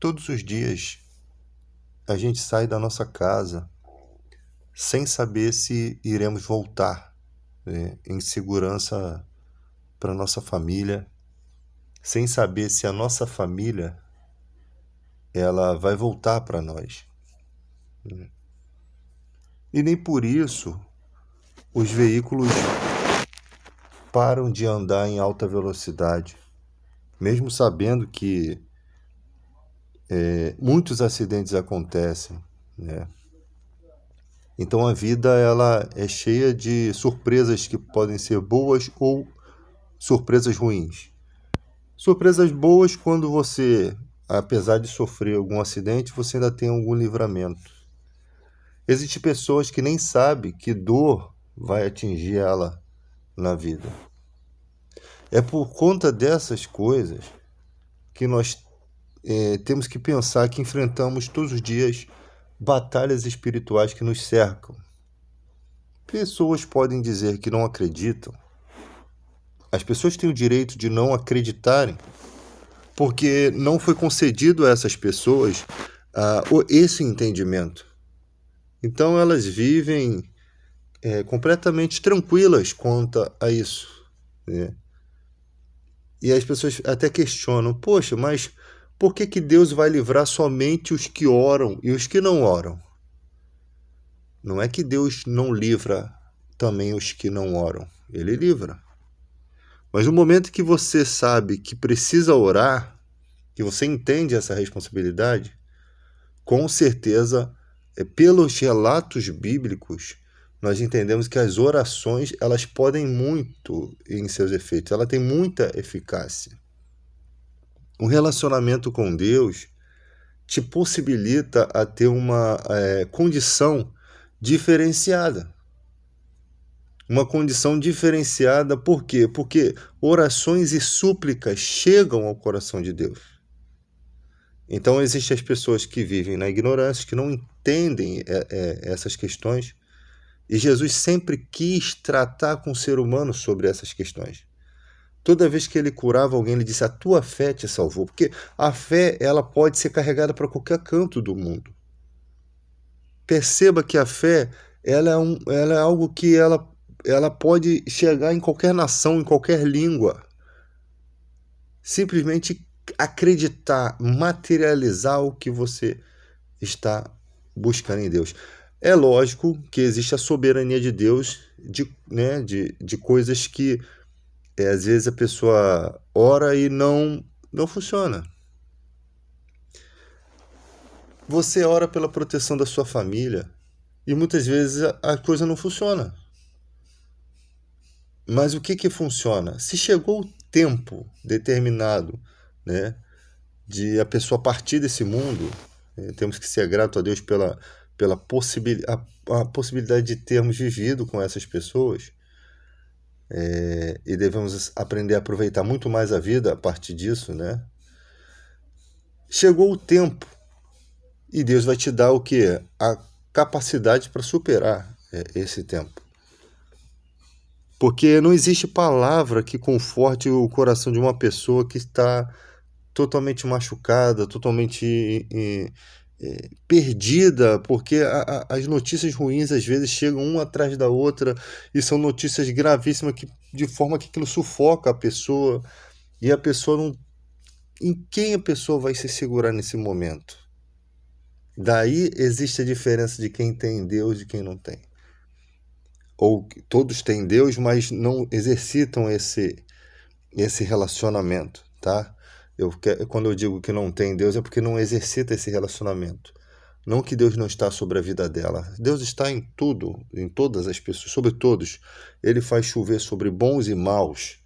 Todos os dias a gente sai da nossa casa sem saber se iremos voltar, em segurança para nossa família, sem saber se a nossa família ela vai voltar para nós. E nem por isso os veículos param de andar em alta velocidade, mesmo sabendo que muitos acidentes acontecem, né? Então a vida ela é cheia de surpresas que podem ser boas ou surpresas ruins. Surpresas boas quando você, apesar de sofrer algum acidente, você ainda tem algum livramento. Existem pessoas que nem sabem que dor vai atingir ela na vida. É por conta dessas coisas que nós temos que pensar que enfrentamos todos os dias batalhas espirituais que nos cercam. Pessoas podem dizer que não acreditam. As pessoas têm o direito de não acreditarem, porque não foi concedido a essas pessoas esse entendimento. Então elas vivem completamente tranquilas quanto a isso, né? E as pessoas até questionam, poxa, mas por que Deus vai livrar somente os que oram e os que não oram? Não é que Deus não livra também os que não oram, Ele livra. Mas no momento que você sabe que precisa orar, que você entende essa responsabilidade, com certeza, pelos relatos bíblicos, nós entendemos que as orações elas podem muito em seus efeitos, ela tem muita eficácia. Um relacionamento com Deus te possibilita a ter uma condição diferenciada. Uma condição diferenciada, por quê? Porque orações e súplicas chegam ao coração de Deus. Então, existem as pessoas que vivem na ignorância, que não entendem essas questões, e Jesus sempre quis tratar com o ser humano sobre essas questões. Toda vez que ele curava alguém, ele disse, a tua fé te salvou, porque a fé ela pode ser carregada para qualquer canto do mundo. Perceba que a fé ela é algo que ela pode chegar em qualquer nação, em qualquer língua. Simplesmente acreditar, materializar o que você está buscando em Deus. É lógico que existe a soberania de Deus de coisas que às vezes a pessoa ora e não funciona. Você ora pela proteção da sua família e muitas vezes a coisa não funciona. Mas o que funciona? Se chegou o tempo determinado, né, de a pessoa partir desse mundo, temos que ser grato a Deus pela a possibilidade de termos vivido com essas pessoas, e devemos aprender a aproveitar muito mais a vida a partir disso, né? Chegou o tempo e Deus vai te dar o quê? A capacidade para superar esse tempo. Porque não existe palavra que conforte o coração de uma pessoa que está totalmente machucada, totalmente perdida, porque as notícias ruins às vezes chegam uma atrás da outra e são notícias gravíssimas de forma que aquilo sufoca a pessoa e a pessoa não... Em quem a pessoa vai se segurar nesse momento? Daí existe a diferença de quem tem Deus e de quem não tem. Ou todos têm Deus, mas não exercitam esse relacionamento, tá? Quando eu digo que não tem Deus é porque não exercita esse relacionamento. Não que Deus não está sobre a vida dela. Deus está em tudo, em todas as pessoas, sobre todos. Ele faz chover sobre bons e maus.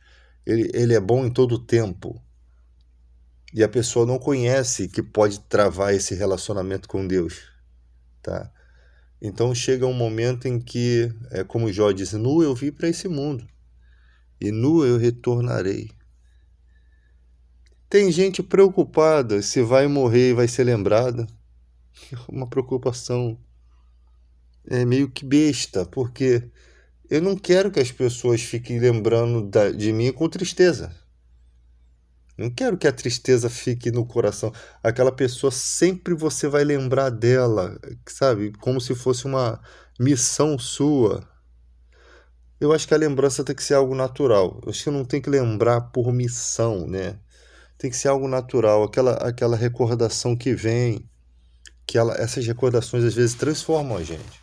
Ele é bom em todo o tempo. E a pessoa não conhece que pode travar esse relacionamento com Deus, tá? Então chega um momento em que, como Jó diz, nu eu vim para esse mundo, e nu eu retornarei. Tem gente preocupada se vai morrer e vai ser lembrada. Uma preocupação meio que besta, porque eu não quero que as pessoas fiquem lembrando de mim com tristeza. Não quero que a tristeza fique no coração. Aquela pessoa sempre você vai lembrar dela, sabe? Como se fosse uma missão sua. Eu acho que a lembrança tem que ser algo natural. Eu acho que não tem que lembrar por missão, né? Tem que ser algo natural, aquela recordação que vem, essas recordações às vezes transformam a gente,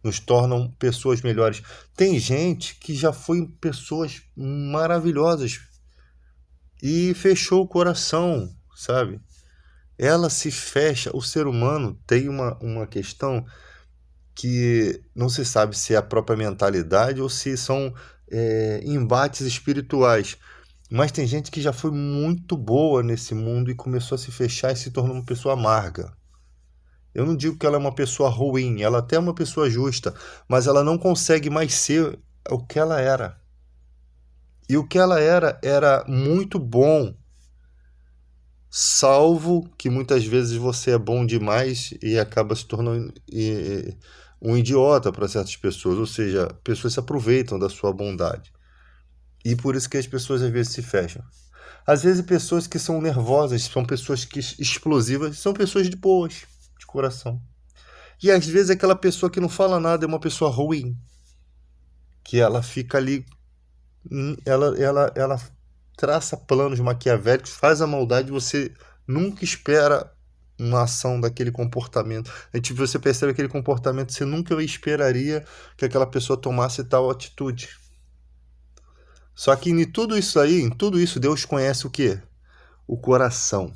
nos tornam pessoas melhores. Tem gente que já foi pessoas maravilhosas e fechou o coração, sabe? Ela se fecha. O ser humano tem uma questão que não se sabe se é a própria mentalidade ou se são embates espirituais. Mas tem gente que já foi muito boa nesse mundo e começou a se fechar e se tornou uma pessoa amarga. Eu não digo que ela é uma pessoa ruim, ela até é uma pessoa justa, mas ela não consegue mais ser o que ela era. E o que ela era muito bom, salvo que muitas vezes você é bom demais e acaba se tornando um idiota para certas pessoas, ou seja, pessoas se aproveitam da sua bondade. E por isso que as pessoas às vezes se fecham. Às vezes pessoas que são nervosas, são pessoas que explosivas, são pessoas de boas, de coração. E às vezes aquela pessoa que não fala nada é uma pessoa ruim, que ela fica ali, ela traça planos maquiavélicos, faz a maldade, você nunca espera uma ação daquele comportamento. Você percebe aquele comportamento, você nunca esperaria que aquela pessoa tomasse tal atitude. Só que em tudo isso aí, em tudo isso, Deus conhece o quê? O coração.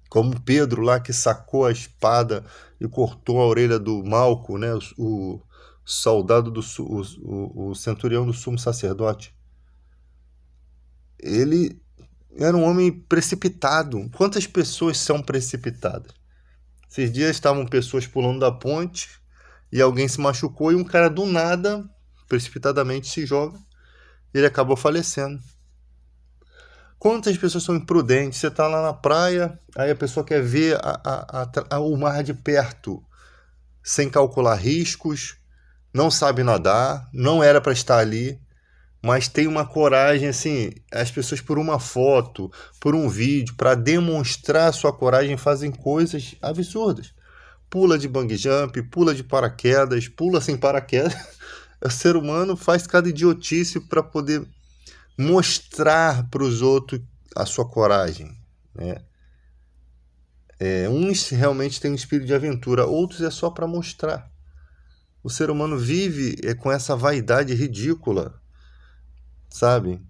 Como Pedro lá que sacou a espada e cortou a orelha do Malco, né? O soldado o centurião do sumo sacerdote. Ele era um homem precipitado. Quantas pessoas são precipitadas? Esses dias estavam pessoas pulando da ponte e alguém se machucou e um cara do nada, precipitadamente, se joga e ele acabou falecendo. Quantas pessoas são imprudentes? Você está lá na praia, aí a pessoa quer ver o mar de perto, sem calcular riscos, não sabe nadar, não era para estar ali, mas tem uma coragem, assim, as pessoas por uma foto, por um vídeo, para demonstrar sua coragem, fazem coisas absurdas. Pula de bungee jump, pula de paraquedas, pula sem paraquedas. O ser humano faz cada idiotice para poder mostrar para os outros a sua coragem, né? Uns realmente têm um espírito de aventura, outros é só para mostrar. O ser humano vive com essa vaidade ridícula, sabe?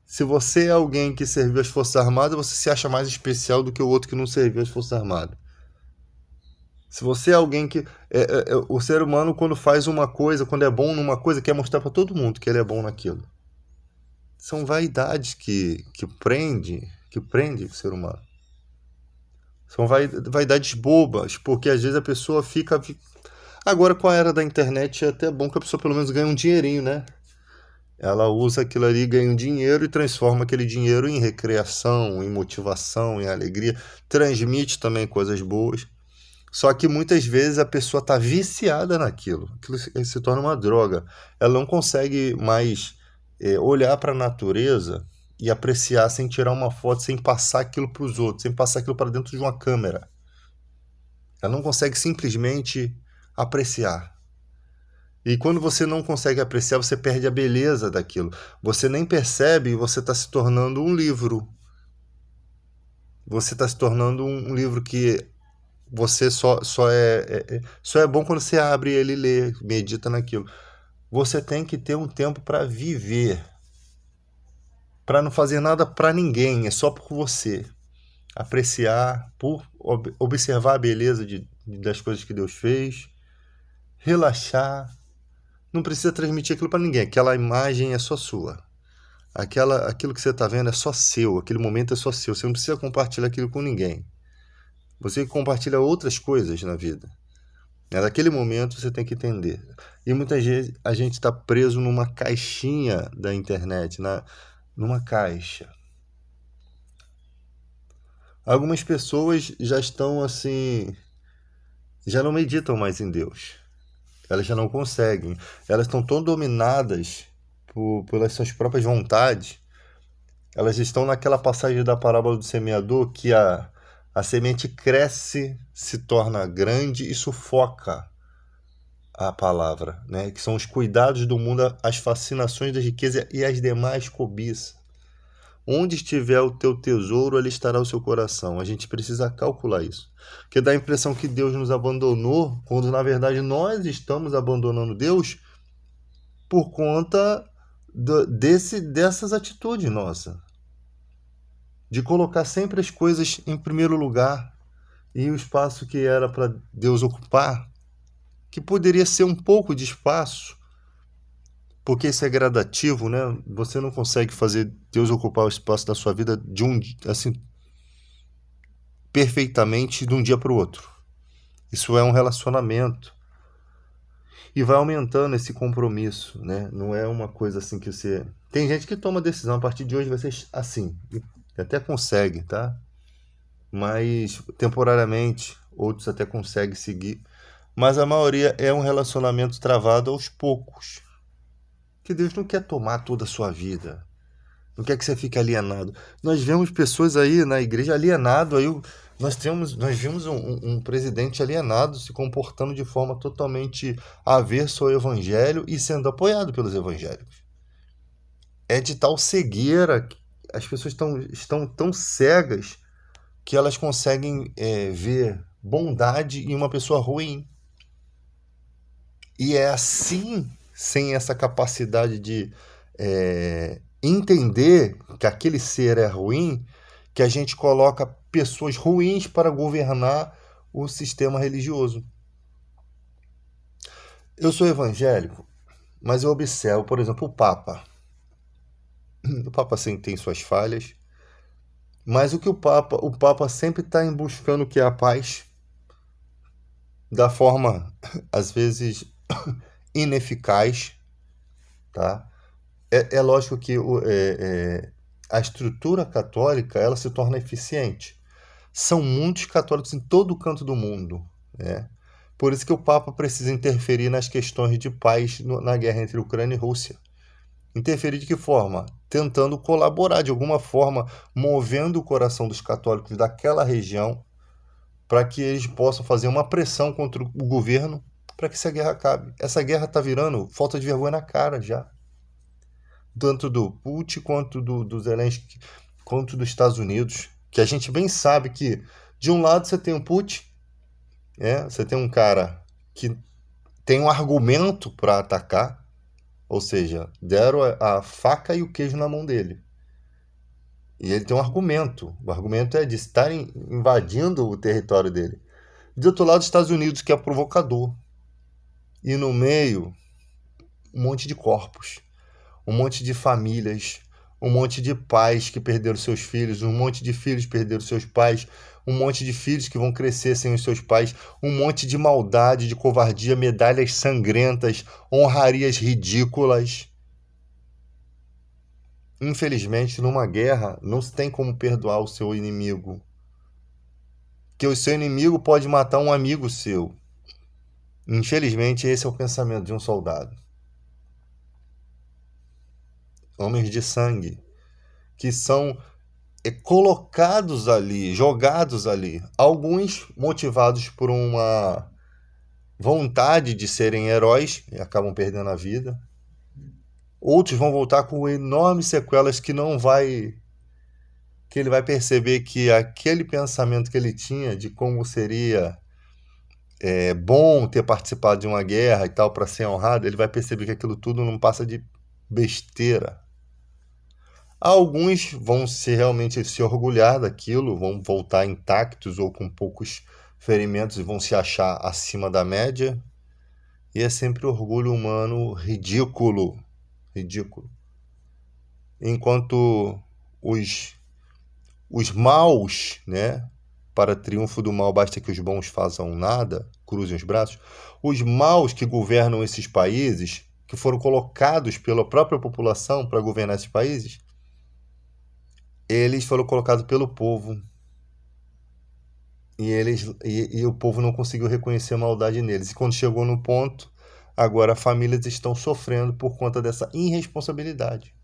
Se você é alguém que serviu as Forças Armadas, você se acha mais especial do que o outro que não serviu as Forças Armadas. Se você é alguém que... o ser humano, quando faz uma coisa, quando é bom numa coisa, quer mostrar para todo mundo que ele é bom naquilo. São vaidades que prende o ser humano. São vaidades bobas, porque às vezes a pessoa fica... Agora, com a era da internet, é até bom que a pessoa pelo menos ganhe um dinheirinho, né? Ela usa aquilo ali, ganha um dinheiro e transforma aquele dinheiro em recreação, em motivação, em alegria. Transmite também coisas boas. Só que muitas vezes a pessoa está viciada naquilo. Aquilo se torna uma droga. Ela não consegue mais olhar para a natureza e apreciar sem tirar uma foto, sem passar aquilo para os outros, sem passar aquilo para dentro de uma câmera. Ela não consegue simplesmente apreciar. E quando você não consegue apreciar, você perde a beleza daquilo. Você nem percebe e você está se tornando um livro. Você está se tornando um livro que você só é bom quando você abre ele e lê, medita naquilo. Você tem que ter um tempo para viver, para não fazer nada para ninguém, é só por você. Apreciar, por observar a beleza das coisas que Deus fez, relaxar. Não precisa transmitir aquilo para ninguém, aquela imagem é só sua. Aquilo que você está vendo é só seu, aquele momento é só seu. Você não precisa compartilhar aquilo com ninguém. Você compartilha outras coisas na vida. Naquele momento você tem que entender. E muitas vezes a gente está preso numa caixinha da internet, numa caixa. Algumas pessoas já estão assim, já não meditam mais em Deus. Elas já não conseguem. Elas estão tão dominadas pelas suas próprias vontades. Elas estão naquela passagem da parábola do semeador que a semente cresce, se torna grande e sufoca a palavra, né? Que são os cuidados do mundo, as fascinações da riqueza e as demais cobiças. Onde estiver o teu tesouro, ali estará o seu coração. A gente precisa calcular isso. Porque dá a impressão que Deus nos abandonou, quando na verdade nós estamos abandonando Deus por conta dessas atitudes nossas. De colocar sempre as coisas em primeiro lugar e o espaço que era para Deus ocupar, que poderia ser um pouco de espaço, porque isso é gradativo, né? Você não consegue fazer Deus ocupar o espaço da sua vida de assim, perfeitamente de um dia para o outro. Isso é um relacionamento. E vai aumentando esse compromisso, né? Não é uma coisa assim que você... Tem gente que toma decisão, a partir de hoje vai ser assim. E até consegue, tá? Mas temporariamente, outros até conseguem seguir. Mas a maioria é um relacionamento travado aos poucos. Que Deus não quer tomar toda a sua vida. Não quer que você fique alienado. Nós vemos pessoas aí na igreja alienado. Aí nós vimos um presidente alienado se comportando de forma totalmente avessa ao evangelho e sendo apoiado pelos evangélicos. É de tal cegueira, as pessoas estão tão cegas que elas conseguem ver bondade em uma pessoa ruim. E é assim, sem essa capacidade de entender que aquele ser é ruim, que a gente coloca pessoas ruins para governar o sistema religioso. Eu sou evangélico, mas eu observo, por exemplo, o Papa. O Papa sim tem suas falhas, mas o Papa sempre está em buscando o que é a paz, da forma, às vezes, ineficaz, tá? É lógico que a estrutura católica ela se torna eficiente. São muitos católicos em todo o canto do mundo, né? Por isso que o Papa precisa interferir nas questões de paz na guerra entre Ucrânia e Rússia. Interferir de que forma? Tentando colaborar de alguma forma, movendo o coração dos católicos daquela região para que eles possam fazer uma pressão contra o governo para que essa guerra acabe. Essa guerra está virando falta de vergonha na cara já. Tanto do Putin quanto do Zelensky, quanto dos Estados Unidos, que a gente bem sabe que de um lado você tem o Putin, você tem um cara que tem um argumento para atacar, ou seja, deram a faca e o queijo na mão dele. E ele tem um argumento. O argumento é de estarem invadindo o território dele. De outro lado, os Estados Unidos, que é provocador. E no meio, um monte de corpos, um monte de famílias, um monte de pais que perderam seus filhos, um monte de filhos que perderam seus pais, um monte de filhos que vão crescer sem os seus pais, um monte de maldade, de covardia, medalhas sangrentas, honrarias ridículas. Infelizmente, numa guerra, não se tem como perdoar o seu inimigo. Que o seu inimigo pode matar um amigo seu. Infelizmente, esse é o pensamento de um soldado. Homens de sangue, que são colocados ali, jogados ali. Alguns motivados por uma vontade de serem heróis e acabam perdendo a vida. Outros vão voltar com enormes sequelas que ele vai perceber que aquele pensamento que ele tinha de como seria bom ter participado de uma guerra e tal para ser honrado, ele vai perceber que aquilo tudo não passa de besteira. Alguns vão realmente se orgulhar daquilo, vão voltar intactos ou com poucos ferimentos e vão se achar acima da média. E é sempre orgulho humano ridículo. Ridículo. Enquanto os maus, né? Para triunfo do mal basta que os bons façam nada, cruzem os braços. Os maus que governam esses países, que foram colocados pela própria população para governar esses países, eles foram colocados pelo povo. E o povo não conseguiu reconhecer a maldade neles. E quando chegou no ponto, agora famílias estão sofrendo por conta dessa irresponsabilidade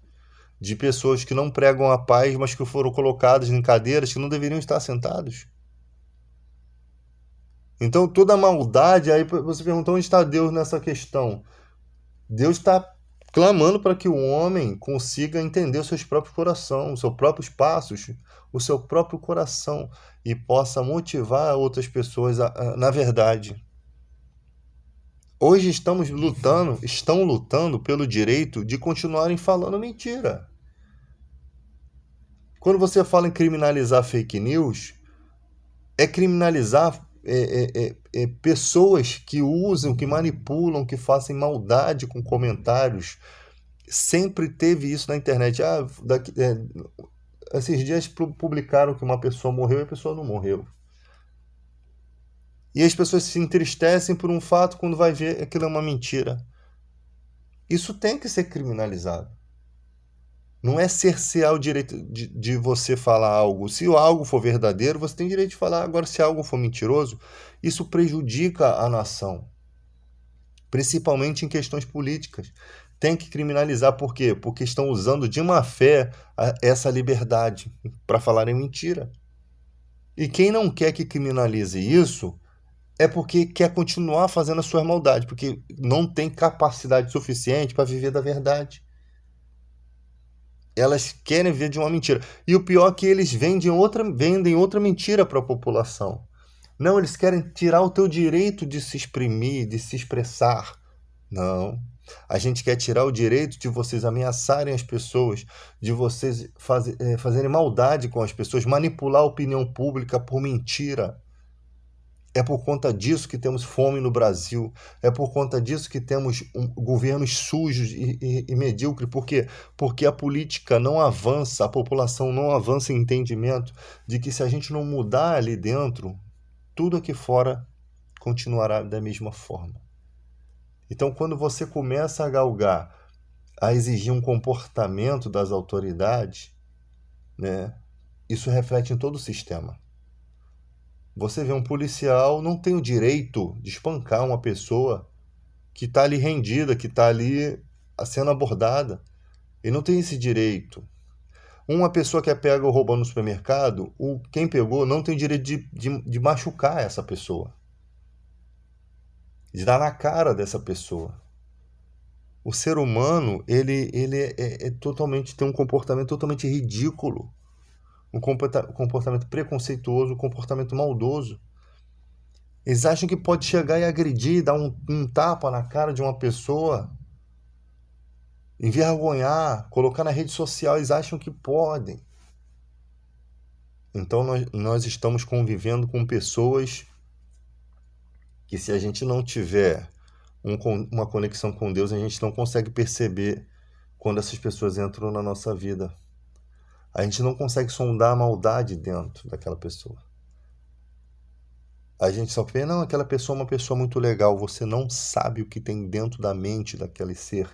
de pessoas que não pregam a paz, mas que foram colocadas em cadeiras que não deveriam estar sentados. Então toda a maldade, aí você pergunta onde está Deus nessa questão. Deus está clamando para que o homem consiga entender os seus próprios corações, os seus próprios passos, o seu próprio coração e possa motivar outras pessoas na verdade. Hoje estão lutando pelo direito de continuarem falando mentira. Quando você fala em criminalizar fake news, é criminalizar pessoas que usam, que manipulam, que fazem maldade com comentários. Sempre teve isso na internet. Esses dias publicaram que uma pessoa morreu e a pessoa não morreu. E as pessoas se entristecem por um fato quando vai ver aquilo é uma mentira. Isso tem que ser criminalizado. Não é cercear o direito de você falar algo. Se algo for verdadeiro, você tem direito de falar. Agora, se algo for mentiroso, isso prejudica a nação. Principalmente em questões políticas. Tem que criminalizar. Por quê? Porque estão usando de má fé essa liberdade para falarem mentira. E quem não quer que criminalize isso é porque quer continuar fazendo a sua maldade, porque não tem capacidade suficiente para viver da verdade. Elas querem ver de uma mentira. E o pior é que eles vendem outra mentira para a população. Não, eles querem tirar o teu direito de se exprimir, de se expressar. Não. A gente quer tirar o direito de vocês ameaçarem as pessoas, de vocês fazerem maldade com as pessoas, manipular a opinião pública por mentira. É por conta disso que temos fome no Brasil. É por conta disso que temos governos sujos e medíocres. Por quê? Porque a política não avança, a população não avança em entendimento de que se a gente não mudar ali dentro, tudo aqui fora continuará da mesma forma. Então, quando você começa a galgar, a exigir um comportamento das autoridades, né, isso reflete em todo o sistema. Você vê um policial não tem o direito de espancar uma pessoa que está ali rendida, que está ali sendo abordada. Ele não tem esse direito. Uma pessoa que é pega roubando no supermercado, quem pegou não tem direito de machucar essa pessoa. De dar na cara dessa pessoa. O ser humano, ele totalmente, tem um comportamento totalmente ridículo. Um comportamento preconceituoso, um comportamento maldoso. Eles acham que pode chegar e agredir, dar um tapa na cara de uma pessoa, envergonhar, colocar na rede social, eles acham que podem. Então nós estamos convivendo com pessoas que, se a gente não tiver uma conexão com Deus, a gente não consegue perceber quando essas pessoas entram na nossa vida. A gente não consegue sondar a maldade dentro daquela pessoa. A gente só vê, não, aquela pessoa é uma pessoa muito legal. Você não sabe o que tem dentro da mente daquele ser.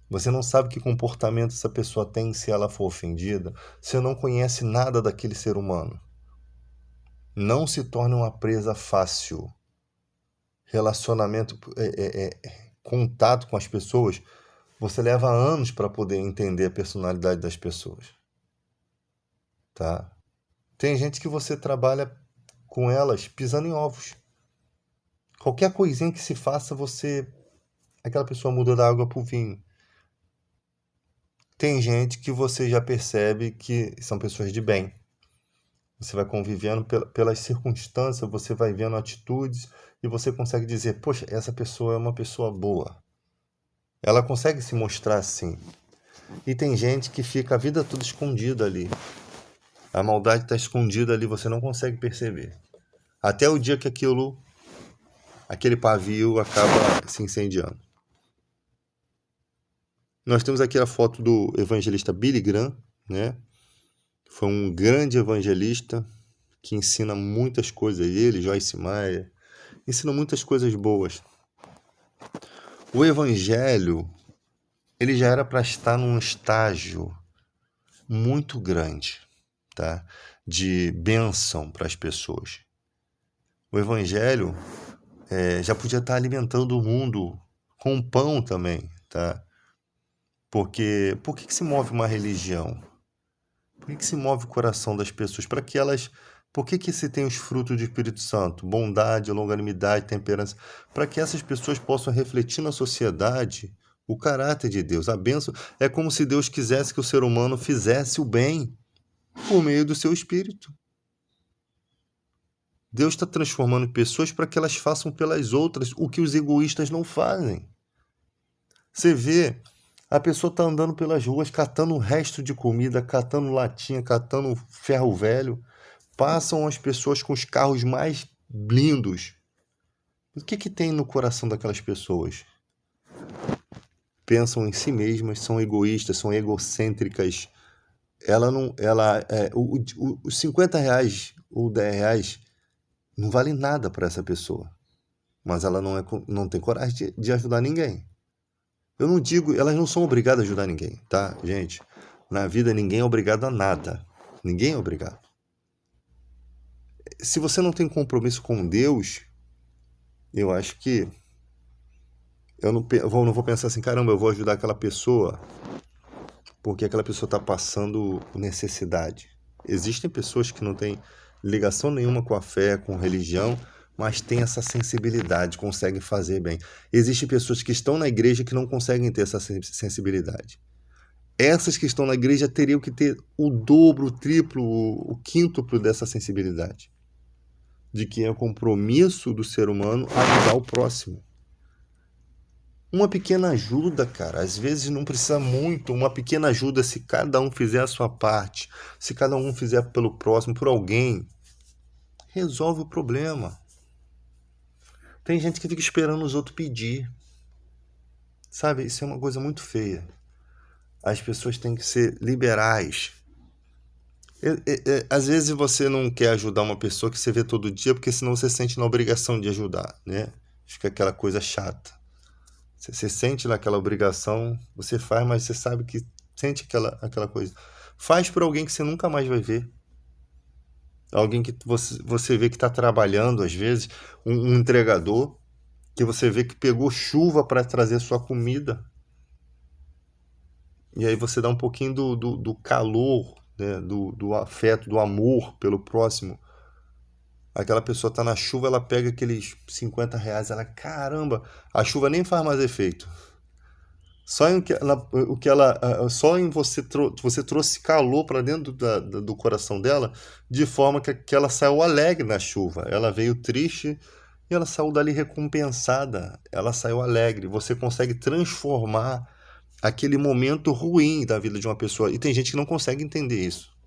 Você não sabe que comportamento essa pessoa tem se ela for ofendida. Você não conhece nada daquele ser humano. Não se torne uma presa fácil. Relacionamento, contato com as pessoas, você leva anos para poder entender a personalidade das pessoas. Tá? Tem gente que você trabalha com elas pisando em ovos. Qualquer coisinha que se faça, aquela pessoa muda da água para o vinho. Tem gente que você já percebe que são pessoas de bem. Você vai convivendo pelas circunstâncias, você vai vendo atitudes e você consegue dizer, poxa, essa pessoa é uma pessoa boa. Ela consegue se mostrar assim. E tem gente que fica a vida toda escondida ali. A maldade está escondida ali, você não consegue perceber. Até o dia que aquele pavio acaba se incendiando. Nós temos aqui a foto do evangelista Billy Graham, né? Foi um grande evangelista que ensina muitas coisas. Ele, Joyce Meyer, ensinam muitas coisas boas. O evangelho, ele já era para estar num estágio muito grande, tá? De bênção para as pessoas. O evangelho já podia estar alimentando o mundo com pão também, tá? Porque por que se move uma religião? Por que se move o coração das pessoas? Para que elas. Por que se tem os frutos do Espírito Santo? Bondade, longanimidade, temperança. Para que essas pessoas possam refletir na sociedade o caráter de Deus. A bênção é como se Deus quisesse que o ser humano fizesse o bem por meio do seu Espírito. Deus está transformando pessoas para que elas façam pelas outras o que os egoístas não fazem. Você vê, a pessoa está andando pelas ruas, catando o resto de comida, catando latinha, catando ferro velho. Passam as pessoas com os carros mais lindos. O que tem no coração daquelas pessoas? Pensam em si mesmas, são egoístas, são egocêntricas. Os 50 reais ou 10 reais não vale nada para essa pessoa. Mas ela não tem coragem de ajudar ninguém. Eu não digo, elas não são obrigadas a ajudar ninguém, tá, gente? Na vida ninguém é obrigado a nada. Ninguém é obrigado. Se você não tem compromisso com Deus, eu acho que eu não vou pensar assim, caramba, eu vou ajudar aquela pessoa porque aquela pessoa está passando necessidade. Existem pessoas que não têm ligação nenhuma com a fé, com religião, mas têm essa sensibilidade, conseguem fazer bem. Existem pessoas que estão na igreja que não conseguem ter essa sensibilidade. Essas que estão na igreja teriam que ter o dobro, o triplo, o quíntuplo dessa sensibilidade. De que é o compromisso do ser humano ajudar o próximo. Uma pequena ajuda, cara, às vezes não precisa muito, uma pequena ajuda se cada um fizer a sua parte, se cada um fizer pelo próximo, por alguém, resolve o problema. Tem gente que fica esperando os outros pedir. Sabe, isso é uma coisa muito feia. As pessoas têm que ser liberais. Às vezes você não quer ajudar uma pessoa que você vê todo dia, porque senão você sente na obrigação de ajudar, né? Fica aquela coisa chata. Você se sente naquela obrigação, você faz, mas você sabe que sente aquela coisa. Faz por alguém que você nunca mais vai ver. Alguém que você vê que está trabalhando, às vezes, um entregador, que você vê que pegou chuva para trazer sua comida. E aí você dá um pouquinho do calor, né? do afeto, do amor pelo próximo. Aquela pessoa está na chuva, ela pega aqueles 50 reais, ela, caramba, a chuva nem faz mais efeito. Só em você trouxe calor para dentro do coração dela, de forma que ela saiu alegre na chuva. Ela veio triste e ela saiu dali recompensada. Ela saiu alegre. Você consegue transformar aquele momento ruim da vida de uma pessoa. E tem gente que não consegue entender isso.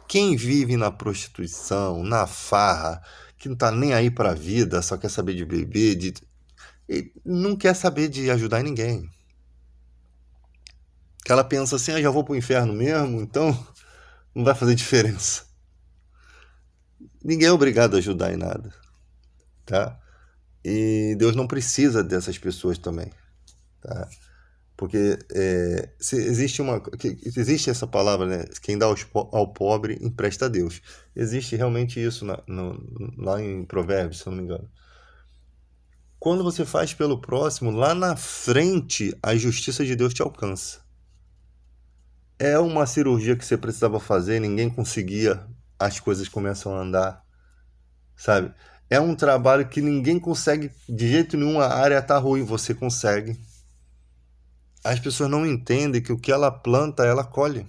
Quem vive na prostituição, na farra, que não tá nem aí para a vida, só quer saber de beber, e não quer saber de ajudar ninguém. Que ela pensa assim, já vou pro inferno mesmo, então não vai fazer diferença. Ninguém é obrigado a ajudar em nada, tá? E Deus não precisa dessas pessoas também, tá? Porque existe essa palavra, né? Quem dá ao pobre empresta a Deus. Existe realmente isso lá em Provérbios, se eu não me engano. Quando você faz pelo próximo, lá na frente a justiça de Deus te alcança. É uma cirurgia que você precisava fazer, ninguém conseguia, as coisas começam a andar, sabe? É um trabalho que ninguém consegue, de jeito nenhum, a área tá ruim, você consegue. As pessoas não entendem que o que ela planta, ela colhe.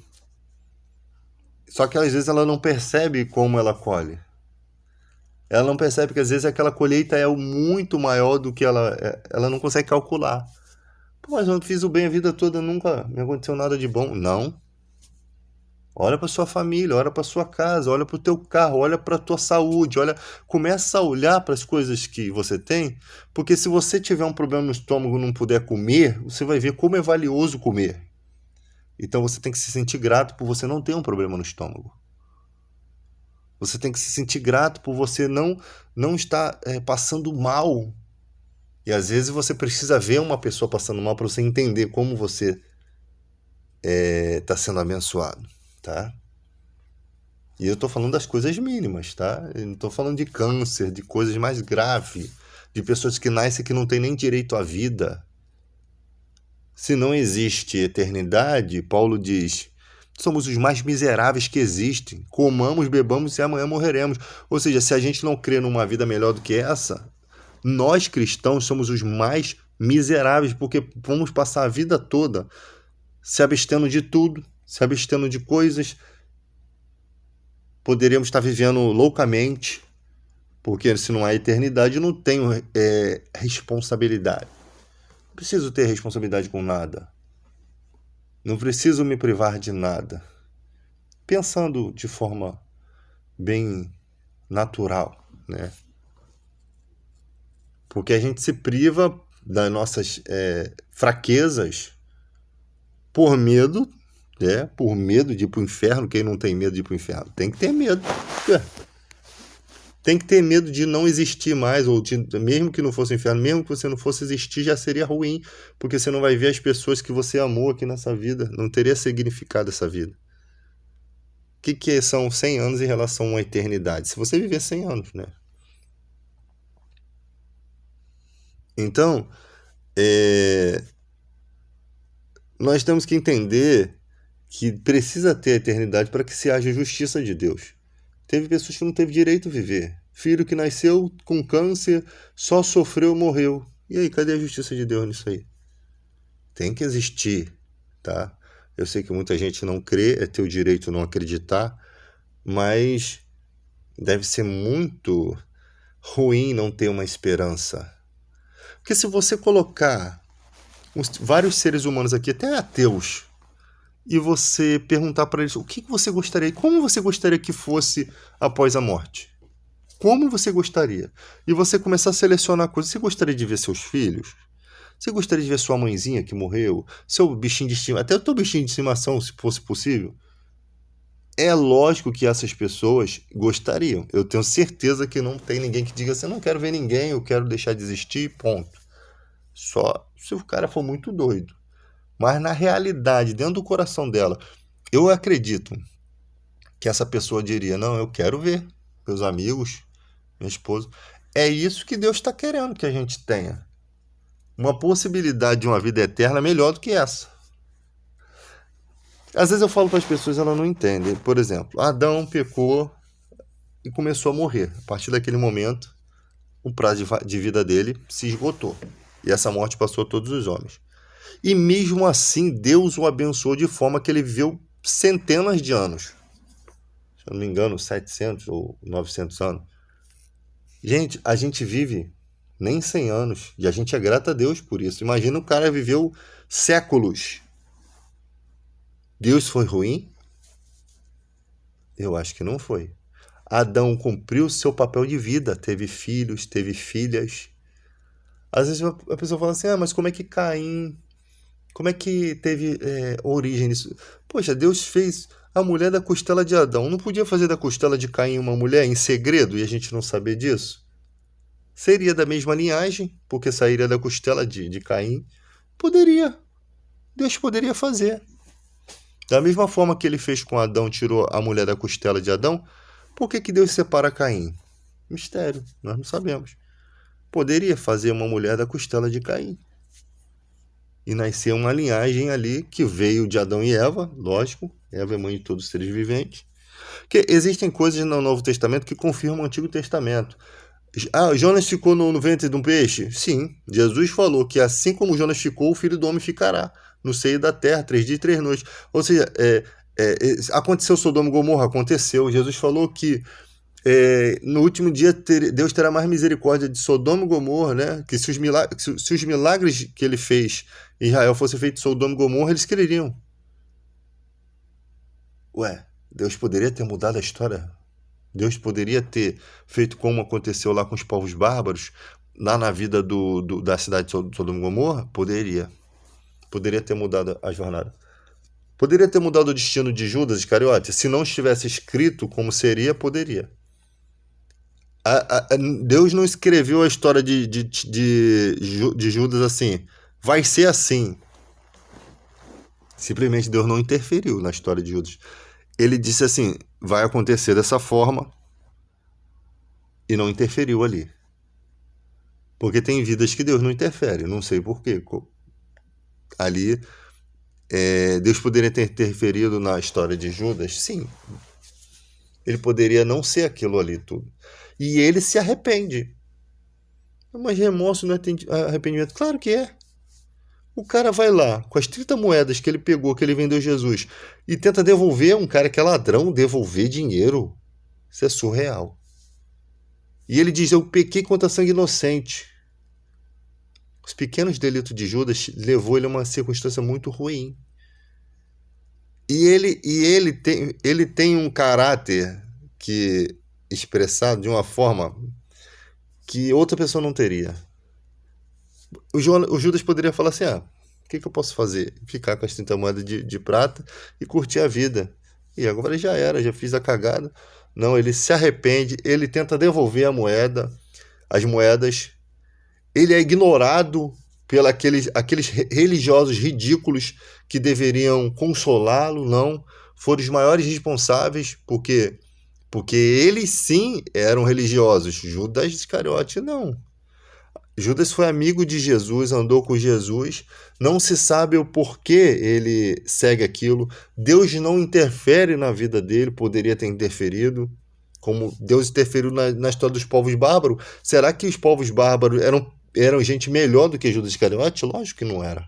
Só que às vezes ela não percebe como ela colhe. Ela não percebe que às vezes aquela colheita é muito maior do que ela não consegue calcular. Pô, mas eu fiz o bem a vida toda, nunca me aconteceu nada de bom. Não. Olha para sua família, olha para sua casa, olha para o teu carro, olha para a tua saúde, começa a olhar para as coisas que você tem, porque se você tiver um problema no estômago e não puder comer, você vai ver como é valioso comer. Então você tem que se sentir grato por você não ter um problema no estômago. Você tem que se sentir grato por você não estar passando mal. E às vezes você precisa ver uma pessoa passando mal para você entender como você está sendo abençoado, tá? E eu tô falando das coisas mínimas, tá? Eu não tô falando de câncer, de coisas mais graves, de pessoas que nascem que não têm nem direito à vida. Se não existe eternidade, Paulo diz, somos os mais miseráveis que existem. Comamos, bebamos e amanhã morreremos. Ou seja, se a gente não crê numa vida melhor do que essa, nós cristãos somos os mais miseráveis, porque vamos passar a vida toda se abstendo de tudo, se abstendo de coisas. Poderíamos estar vivendo loucamente, porque se não há eternidade, eu não tenho responsabilidade. Não preciso ter responsabilidade com nada. Não preciso me privar de nada. Pensando de forma bem natural, né? Porque a gente se priva das nossas fraquezas por medo, né? Por medo de ir para o inferno. Quem não tem medo de ir para o inferno? Tem que ter medo. Tem que ter medo de não existir mais, ou mesmo que não fosse inferno, mesmo que você não fosse existir, já seria ruim, porque você não vai ver as pessoas que você amou aqui nessa vida, não teria significado essa vida. O que são 100 anos em relação a uma eternidade? Se você viver 100 anos, né? Então, nós temos que entender que precisa ter a eternidade para que se haja justiça de Deus. Teve pessoas que não teve direito a viver. Filho que nasceu com câncer, só sofreu, morreu. E aí, cadê a justiça de Deus nisso aí? Tem que existir, tá? Eu sei que muita gente não crê, é teu direito não acreditar, mas deve ser muito ruim não ter uma esperança. Porque se você colocar vários seres humanos aqui, até ateus, e você perguntar para eles o que você gostaria, como você gostaria que fosse após a morte? Como você gostaria? E você começar a selecionar coisas. Você gostaria de ver seus filhos? Você gostaria de ver sua mãezinha que morreu? Seu bichinho de estimação? Até o teu bichinho de estimação, se fosse possível? É lógico que essas pessoas gostariam. Eu tenho certeza que não tem ninguém que diga assim, eu não quero ver ninguém, eu quero deixar de existir, ponto. Só se o cara for muito doido. Mas na realidade, dentro do coração dela, eu acredito que essa pessoa diria, não, eu quero ver meus amigos, minha esposa. É isso que Deus está querendo que a gente tenha. Uma possibilidade de uma vida eterna melhor do que essa. Às vezes eu falo para as pessoas, elas não entendem. Por exemplo, Adão pecou e começou a morrer. A partir daquele momento, o prazo de vida dele se esgotou. E essa morte passou a todos os homens. E mesmo assim, Deus o abençoou de forma que ele viveu centenas de anos. Se eu não me engano, 700 ou 900 anos. Gente, a gente vive nem 100 anos. E a gente é grato a Deus por isso. Imagina o cara viveu séculos. Deus foi ruim? Eu acho que não foi. Adão cumpriu seu papel de vida. Teve filhos, teve filhas. Às vezes a pessoa fala assim, mas como é que Caim... Como é que teve origem nisso? Poxa, Deus fez a mulher da costela de Adão. Não podia fazer da costela de Caim uma mulher em segredo e a gente não saber disso? Seria da mesma linhagem, porque sairia da costela de Caim. Poderia. Deus poderia fazer. Da mesma forma que ele fez com Adão, tirou a mulher da costela de Adão, por que Deus separa Caim? Mistério, nós não sabemos. Poderia fazer uma mulher da costela de Caim. E nascer uma linhagem ali que veio de Adão e Eva, lógico. Eva é mãe de todos os seres viventes. Porque existem coisas no Novo Testamento que confirmam o Antigo Testamento. Jonas ficou no ventre de um peixe? Sim. Jesus falou que assim como Jonas ficou, o Filho do Homem ficará no seio da terra, 3 dias e 3 noites. Ou seja, aconteceu Sodoma e Gomorra? Aconteceu. Jesus falou que no último dia Deus terá mais misericórdia de Sodoma e Gomorra, né? Que se os milagres que ele fez em Israel fossem feitos em Sodoma e Gomorra, eles creriam. Ué, Deus poderia ter mudado a história? Deus poderia ter feito como aconteceu lá com os povos bárbaros, lá na vida da cidade de Sodoma e Gomorra? Poderia. Poderia ter mudado a jornada. Poderia ter mudado o destino de Judas Iscariote? Se não estivesse escrito como seria, poderia. Deus não escreveu a história de Judas assim. Vai ser assim. Simplesmente Deus não interferiu na história de Judas. Ele disse assim, vai acontecer dessa forma, e não interferiu ali. Porque tem vidas que Deus não interfere, não sei porquê. ali, Deus poderia ter interferido na história de Judas? Sim. Ele poderia não ser aquilo ali tudo. E ele se arrepende. Mas remorso não é arrependimento? Claro que é. O cara vai lá, com as 30 moedas que ele pegou, que ele vendeu Jesus, e tenta devolver um cara que é ladrão, devolver dinheiro. Isso é surreal. E ele diz, eu pequei contra sangue inocente. Os pequenos delitos de Judas levou ele a uma circunstância muito ruim. E ele tem um caráter que expressado de uma forma que outra pessoa não teria. O Judas poderia falar assim, o que eu posso fazer? Ficar com as 30 moedas de prata e curtir a vida. E agora já era, já fiz a cagada. Não, ele se arrepende, ele tenta devolver as moedas. Ele é ignorado pelos aqueles religiosos ridículos que deveriam consolá-lo, não. Foram os maiores responsáveis, porque eles sim eram religiosos. Judas Iscariote não. Judas foi amigo de Jesus, andou com Jesus, não se sabe o porquê ele segue aquilo. Deus não interfere na vida dele, poderia ter interferido, como Deus interferiu na história dos povos bárbaros. Será que os povos bárbaros eram gente melhor do que Judas Iscariote? Lógico que não era.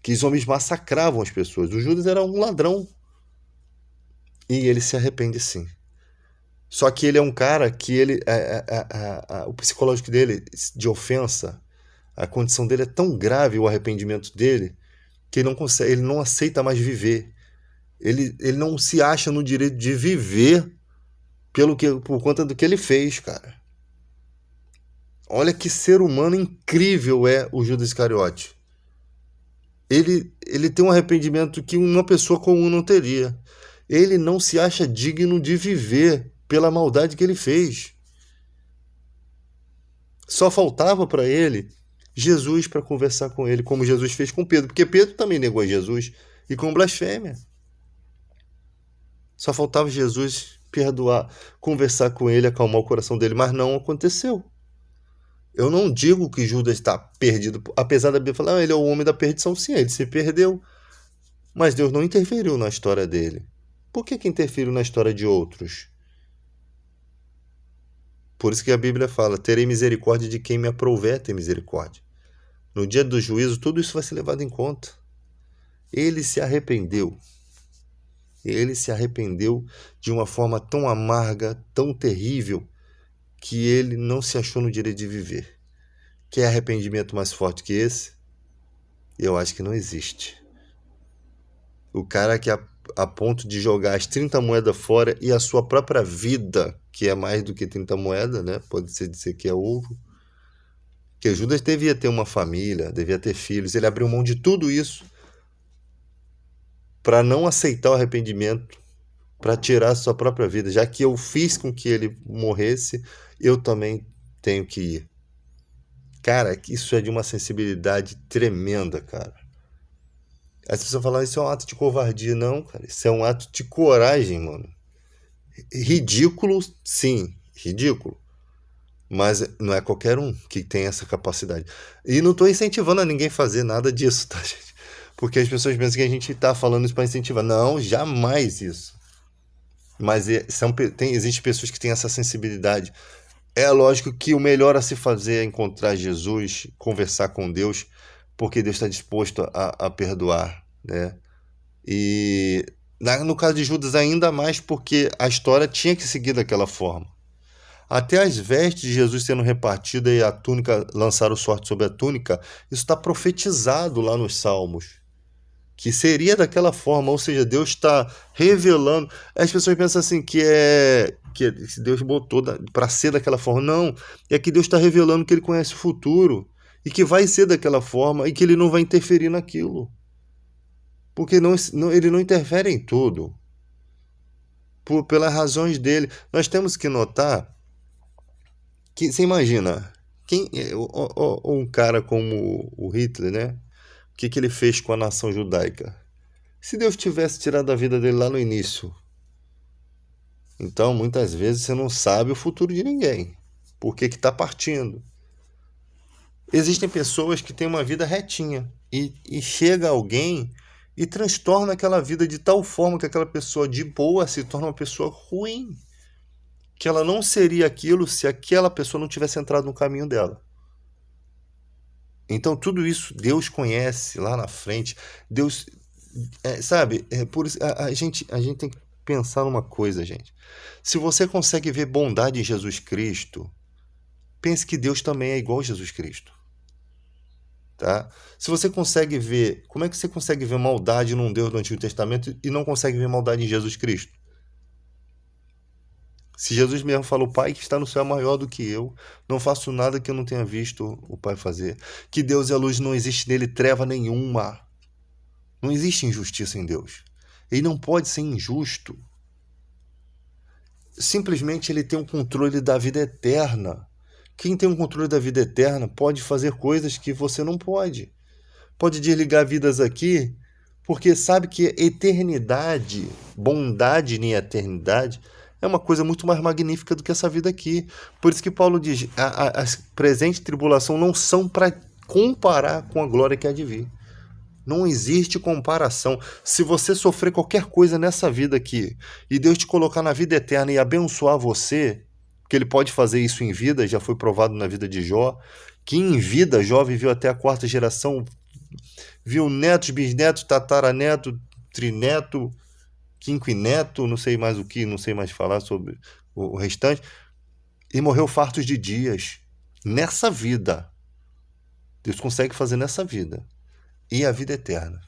Que os homens massacravam as pessoas. O Judas era um ladrão. E ele se arrepende sim. Só que ele é um cara que o psicológico dele de ofensa, a condição dele é tão grave, o arrependimento dele, que ele não consegue, ele não aceita mais viver. Ele não se acha no direito de viver por conta do que ele fez, cara. Olha que ser humano incrível é o Judas Iscariote. Ele tem um arrependimento que uma pessoa comum não teria. Ele não se acha digno de viver pela maldade que ele fez. Só faltava para ele Jesus para conversar com ele, como Jesus fez com Pedro, porque Pedro também negou Jesus e com blasfêmia. Só faltava Jesus perdoar, conversar com ele, acalmar o coração dele, mas não aconteceu. Eu não digo que Judas está perdido, apesar da Bíblia falar, ele é o homem da perdição, sim, ele se perdeu. Mas Deus não interferiu na história dele. Por que interferiu na história de outros? Por isso que a Bíblia fala, terei misericórdia de quem me aprouver ter misericórdia. No dia do juízo, tudo isso vai ser levado em conta. Ele se arrependeu. Ele se arrependeu de uma forma tão amarga, tão terrível, que ele não se achou no direito de viver. Quer arrependimento mais forte que esse? Eu acho que não existe. O cara que a ponto de jogar as 30 moedas fora e a sua própria vida, que é mais do que 30 moedas, né? Pode-se dizer que é ouro. Que Judas devia ter uma família, devia ter filhos. Ele abriu mão de tudo isso para não aceitar o arrependimento, para tirar a sua própria vida. Já que eu fiz com que ele morresse, eu também tenho que ir. Cara, isso é de uma sensibilidade tremenda, cara. As pessoas falam, isso é um ato de covardia. Não, cara, isso é um ato de coragem, mano. Ridículo, sim, ridículo. Mas não é qualquer um que tem essa capacidade. E não tô incentivando a ninguém fazer nada disso, tá, gente? Porque as pessoas pensam que a gente tá falando isso para incentivar. Não, jamais isso. Mas existem pessoas que têm essa sensibilidade. É lógico que o melhor a se fazer é encontrar Jesus, conversar com Deus, porque Deus está disposto a perdoar, né? E no caso de Judas ainda mais porque a história tinha que seguir daquela forma. Até as vestes de Jesus sendo repartidas e a túnica, lançar o sorte sobre a túnica, isso está profetizado lá nos Salmos. Que seria daquela forma, ou seja, Deus está revelando. As pessoas pensam assim que Deus botou para ser daquela forma. Não, é que Deus está revelando que ele conhece o futuro e que vai ser daquela forma e que ele não vai interferir naquilo. Porque ele não interfere em tudo. Pelas razões dele. Nós temos que notar que, você imagina, um cara como o Hitler, né? O que ele fez com a nação judaica? Se Deus tivesse tirado a vida dele lá no início. Então, muitas vezes, você não sabe o futuro de ninguém. Por que está partindo? Existem pessoas que têm uma vida retinha. e chega alguém e transtorna aquela vida de tal forma que aquela pessoa de boa se torna uma pessoa ruim. Que ela não seria aquilo se aquela pessoa não tivesse entrado no caminho dela. Então tudo isso Deus conhece lá na frente. Deus, sabe, por isso, a gente tem que pensar numa coisa, gente. Se você consegue ver bondade em Jesus Cristo, pense que Deus também é igual a Jesus Cristo. Tá? Se você consegue ver, como é que você consegue ver maldade num Deus do Antigo Testamento e não consegue ver maldade em Jesus Cristo? Se Jesus mesmo falou, o Pai que está no céu é maior do que eu, não faço nada que eu não tenha visto o Pai fazer. Que Deus é a luz, não existe nele treva nenhuma. Não existe injustiça em Deus. Ele não pode ser injusto. Simplesmente ele tem o controle da vida eterna. Quem tem o controle da vida eterna pode fazer coisas que você não pode. Pode desligar vidas aqui, porque sabe que eternidade, bondade em eternidade, é uma coisa muito mais magnífica do que essa vida aqui. Por isso que Paulo diz, a presente tribulação não são para comparar com a glória que há de vir. Não existe comparação. Se você sofrer qualquer coisa nessa vida aqui, e Deus te colocar na vida eterna e abençoar você, que ele pode fazer isso em vida, já foi provado na vida de Jó, que em vida Jó viveu até a 4ª geração, viu netos, bisnetos, tataraneto, trineto, quinqueneto, não sei mais o que, não sei mais falar sobre o restante, e morreu fartos de dias. Nessa vida. Deus consegue fazer nessa vida. E a vida eterna,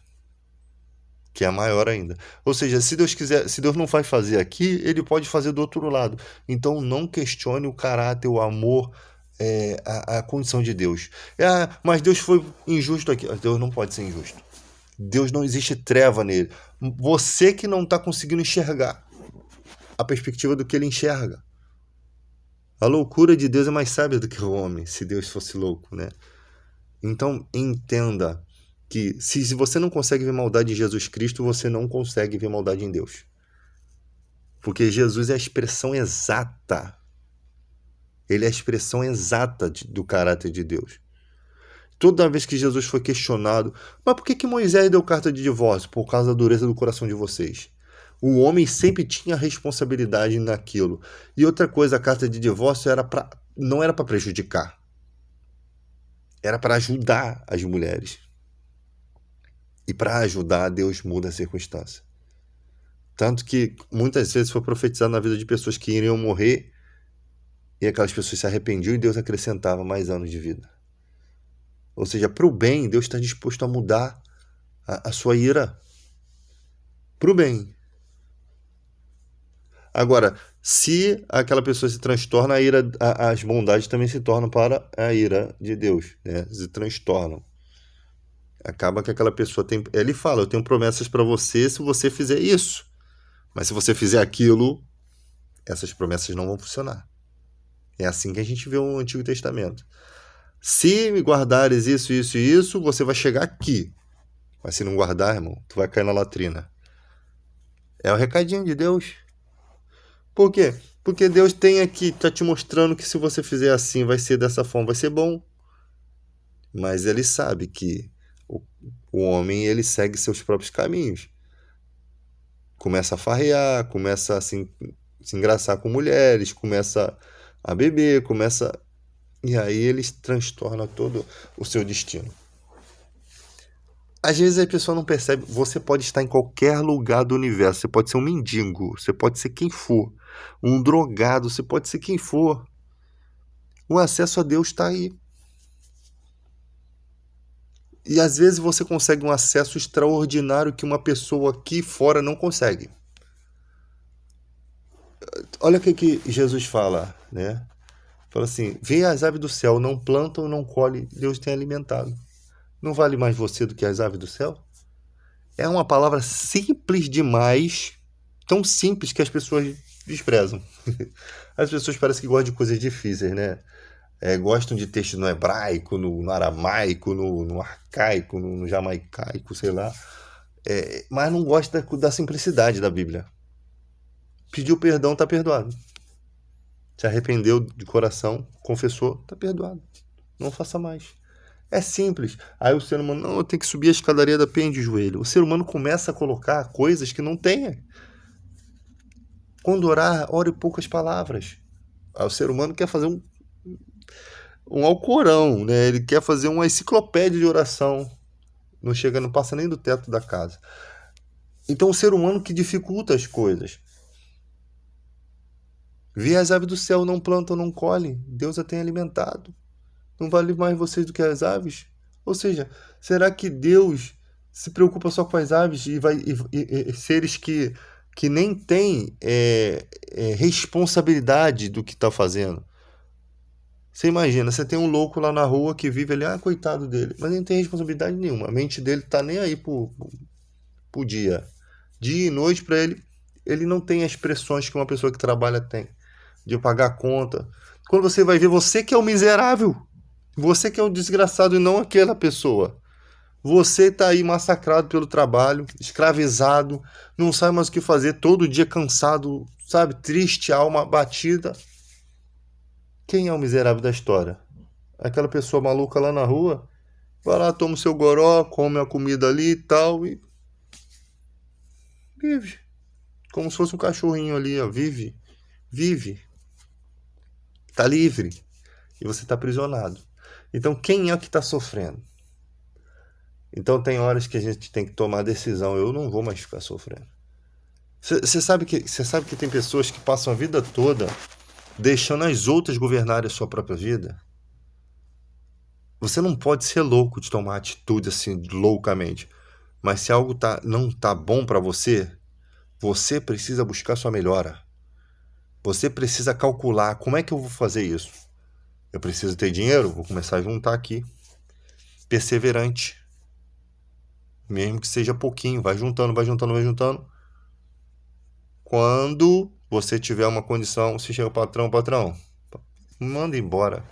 que é a maior ainda. Ou seja, se Deus quiser, se Deus não vai fazer aqui, ele pode fazer do outro lado. Então não questione o caráter, o amor, a condição de Deus. Mas Deus foi injusto aqui. Deus não pode ser injusto. Deus não existe treva nele. Você que não está conseguindo enxergar a perspectiva do que ele enxerga. A loucura de Deus é mais sábia do que o homem, se Deus fosse louco, né? Então entenda que se você não consegue ver maldade em Jesus Cristo, você não consegue ver maldade em Deus. Porque Jesus é a expressão exata. Ele é a expressão exata do caráter de Deus. Toda vez que Jesus foi questionado, mas por que Moisés deu carta de divórcio? Por causa da dureza do coração de vocês. O homem sempre tinha responsabilidade naquilo. E outra coisa, a carta de divórcio não era para prejudicar. Era para ajudar as mulheres. E para ajudar, Deus muda a circunstância. Tanto que muitas vezes foi profetizado na vida de pessoas que iriam morrer e aquelas pessoas se arrependiam e Deus acrescentava mais anos de vida. Ou seja, para o bem, Deus está disposto a mudar a sua ira. Para o bem. Agora, se aquela pessoa se transtorna, as bondades também se tornam para a ira de Deus. Né? Se transtornam. Acaba que aquela pessoa tem... Ele fala, eu tenho promessas para você se você fizer isso. Mas se você fizer aquilo, essas promessas não vão funcionar. É assim que a gente vê o Antigo Testamento. Se me guardares isso, isso e isso, você vai chegar aqui. Mas se não guardar, irmão, tu vai cair na latrina. É o recadinho de Deus. Por quê? Porque Deus tem aqui, tá te mostrando que se você fizer assim, vai ser dessa forma, vai ser bom. Mas ele sabe que o homem, ele segue seus próprios caminhos. Começa a farrear, começa a se engraçar com mulheres, começa a beber, e aí eles transtornam todo o seu destino. Às vezes a pessoa não percebe, você pode estar em qualquer lugar do universo, você pode ser um mendigo, você pode ser quem for, um drogado, você pode ser quem for. O acesso a Deus está aí. E às vezes você consegue um acesso extraordinário que uma pessoa aqui fora não consegue. Olha o que Jesus fala, né? Fala assim, vê as aves do céu, não plantam, não colhem, Deus tem alimentado. Não vale mais você do que as aves do céu? É uma palavra simples demais, tão simples que as pessoas desprezam. As pessoas parecem que gostam de coisas difíceis, né? Gostam de texto no hebraico, no aramaico, no arcaico, no jamaicaico, sei lá. Mas não gosta da simplicidade da Bíblia. Pediu perdão, está perdoado. Se arrependeu de coração, confessou, está perdoado. Não faça mais. É simples. Aí o ser humano, não, eu tenho que subir a escadaria da penha de joelho. O ser humano começa a colocar coisas que não tem. Quando orar, ore poucas palavras. Aí o ser humano quer fazer um Alcorão, né? Ele quer fazer uma enciclopédia de oração. Não chega, não passa nem do teto da casa. Então o ser humano que dificulta as coisas. Vê as aves do céu, não plantam, não colhem. Deus a tem alimentado. Não vale mais vocês do que as aves? Ou seja, será que Deus se preocupa só com as aves e seres que nem têm responsabilidade do que está fazendo? Você imagina, você tem um louco lá na rua que vive ali, coitado dele, mas ele não tem responsabilidade nenhuma. A mente dele tá nem aí pro dia. Dia e noite para ele, ele não tem as pressões que uma pessoa que trabalha tem, de pagar a conta. Quando você vai ver, você que é o miserável, você que é o desgraçado e não aquela pessoa. Você tá aí massacrado pelo trabalho, escravizado, não sabe mais o que fazer, todo dia cansado, sabe, triste, alma batida. Quem é o miserável da história? Aquela pessoa maluca lá na rua, vai lá, toma o seu goró, come a comida ali e tal, e vive. Como se fosse um cachorrinho ali, ó. Vive, vive. Tá livre. E você tá aprisionado. Então, quem é que tá sofrendo? Então, tem horas que a gente tem que tomar a decisão. Eu não vou mais ficar sofrendo. Você sabe que tem pessoas que passam a vida toda deixando as outras governarem a sua própria vida? Você não pode ser louco de tomar atitude assim loucamente. Mas se algo não tá bom para você, você precisa buscar sua melhora. Você precisa calcular como é que eu vou fazer isso. Eu preciso ter dinheiro? Vou começar a juntar aqui. Perseverante. Mesmo que seja pouquinho, vai juntando, vai juntando, vai juntando. Quando você tiver uma condição, você chega, patrão, me manda embora.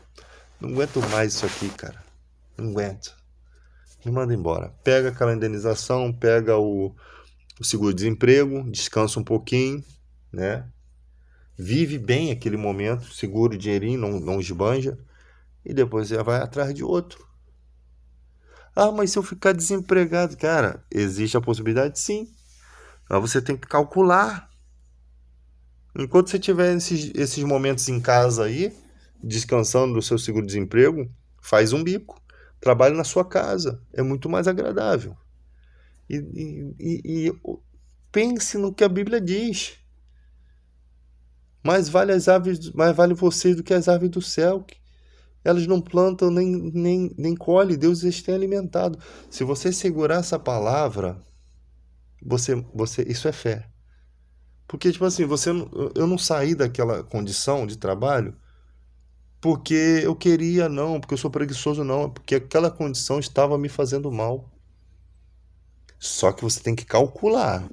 Não aguento mais isso aqui, cara. Não aguento. Me manda embora. Pega aquela indenização, pega o seguro-desemprego, descansa um pouquinho, né? Vive bem aquele momento, segura o dinheirinho, não esbanja, e depois você vai atrás de outro. Mas se eu ficar desempregado, cara, existe a possibilidade sim. Mas você tem que calcular. Enquanto você tiver esses momentos em casa aí, descansando do seu seguro-desemprego, faz um bico. Trabalhe na sua casa. É muito mais agradável. E pense no que a Bíblia diz. Mais vale vocês do que as aves do céu. Elas não plantam nem colhem. Deus as tem alimentado. Se você segurar essa palavra, isso é fé. Porque, tipo assim, eu não saí daquela condição de trabalho porque eu queria, não, porque eu sou preguiçoso, não, porque aquela condição estava me fazendo mal. Só que você tem que calcular,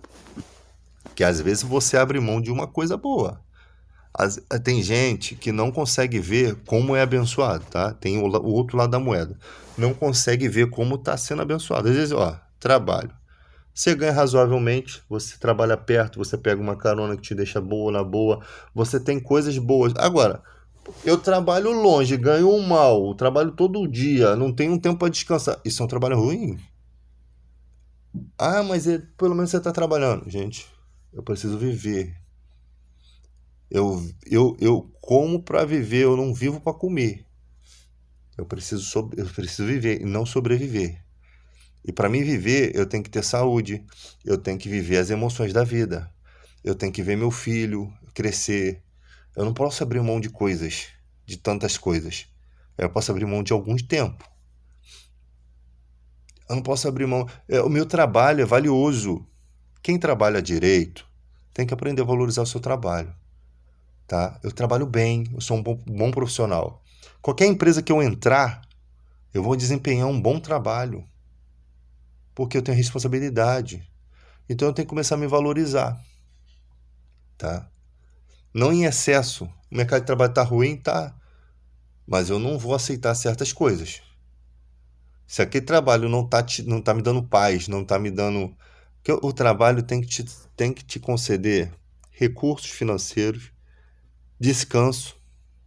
que às vezes você abre mão de uma coisa boa. Tem gente que não consegue ver como é abençoado, tá? Tem o outro lado da moeda. Não consegue ver como está sendo abençoado. Às vezes, trabalho. Você ganha razoavelmente, você trabalha perto, você pega uma carona que te deixa boa na boa, você tem coisas boas. Agora, eu trabalho longe, ganho mal, trabalho todo dia, não tenho um tempo para descansar. Isso é um trabalho ruim? Mas pelo menos você está trabalhando. Gente, eu preciso viver. Eu como para viver, eu não vivo para comer. Eu preciso viver e não sobreviver. E para mim viver, eu tenho que ter saúde, eu tenho que viver as emoções da vida, eu tenho que ver meu filho crescer. Eu não posso abrir mão de coisas, de tantas coisas. Eu posso abrir mão de algum tempo. Eu não posso abrir mão. O meu trabalho é valioso. Quem trabalha direito tem que aprender a valorizar o seu trabalho. Tá? Eu trabalho bem, eu sou um bom profissional. Qualquer empresa que eu entrar, eu vou desempenhar um bom trabalho. Porque eu tenho responsabilidade. Então eu tenho que começar a me valorizar. Tá? Não em excesso. O mercado de trabalho tá ruim, tá. Mas eu não vou aceitar certas coisas. Se aquele trabalho não tá me dando paz, não tá me dando... Porque o trabalho tem que te conceder recursos financeiros, descanso,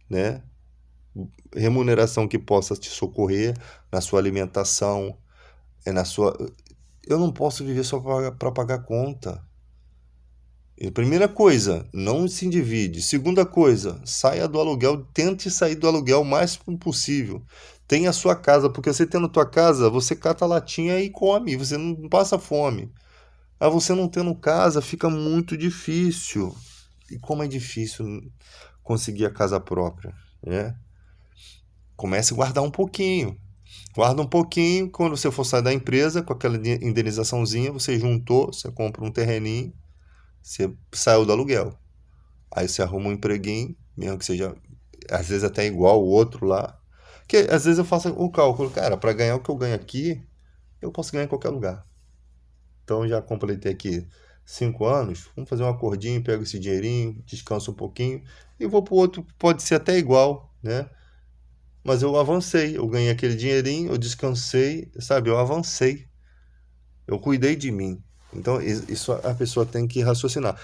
né? remuneração que possa te socorrer na sua alimentação, na sua... Eu não posso viver só para pagar conta. E primeira coisa, não se endivide. Segunda coisa, saia do aluguel, tente sair do aluguel o mais possível. Tenha a sua casa, porque você tendo a tua casa, você cata a latinha e come, você não passa fome. Ah, você não tendo casa, fica muito difícil. E como é difícil conseguir a casa própria, né? Comece a guardar um pouquinho. Guarda um pouquinho, quando você for sair da empresa, com aquela indenizaçãozinha, você juntou, você compra um terreninho, você saiu do aluguel. Aí você arruma um empreguinho, mesmo que seja, às vezes até igual o outro lá. Porque às vezes eu faço o cálculo, cara, para ganhar o que eu ganho aqui, eu posso ganhar em qualquer lugar. Então já completei aqui 5 anos, vamos fazer um acordinho, pego esse dinheirinho, descanso um pouquinho e vou pro outro, pode ser até igual, né? Mas eu avancei, eu ganhei aquele dinheirinho, eu descansei, sabe? Eu avancei, eu cuidei de mim. Então isso a pessoa tem que raciocinar.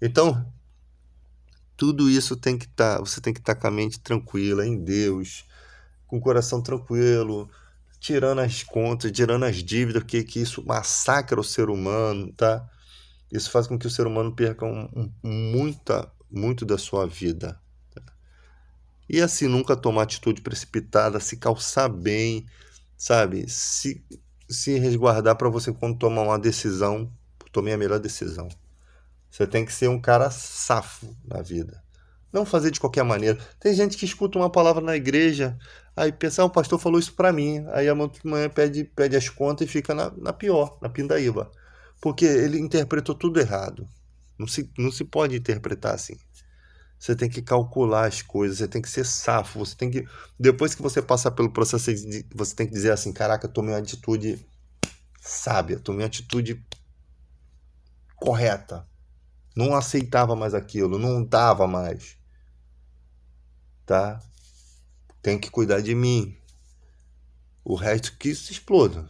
Então, tudo isso tem que estar, você tem que estar com a mente tranquila em Deus, com o coração tranquilo, tirando as contas, tirando as dívidas, que isso massacra o ser humano, tá? Isso faz com que o ser humano perca muito da sua vida. E assim, nunca tomar atitude precipitada, se calçar bem, sabe? Se resguardar para você quando tomar uma decisão, tomei a melhor decisão. Você tem que ser um cara safo na vida. Não fazer de qualquer maneira. Tem gente que escuta uma palavra na igreja, aí pensa, o pastor falou isso pra mim. Aí a manhã pede as contas e fica na pior, na pindaíba. Porque ele interpretou tudo errado. Não se pode interpretar assim. Você tem que calcular as coisas, você tem que ser safo, você tem que... Depois que você passar pelo processo, você tem que dizer assim, caraca, eu tomei uma atitude sábia, tomei uma atitude correta. Não aceitava mais aquilo, não dava mais, tá? Tem que cuidar de mim. O resto que se exploda.